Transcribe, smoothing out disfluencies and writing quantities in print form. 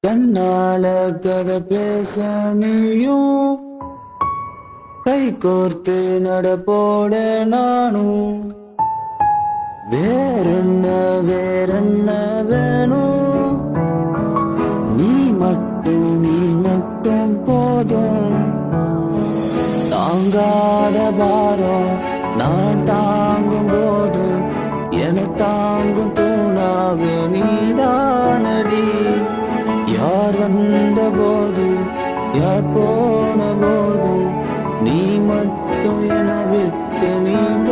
கண்ணால கதை பேச நீயும் கை கோர்த்து நடப்போட நானும் வேறென்ன வேணும் நீ மட்டும் போதும் தாங்காத பாரம் நான் தாங்கும் போது என தாங்கும் தூணாக நீதானடி யார் வந்த போது யார் போன போதும் நீ மட்டும் என விட்டு நீங்க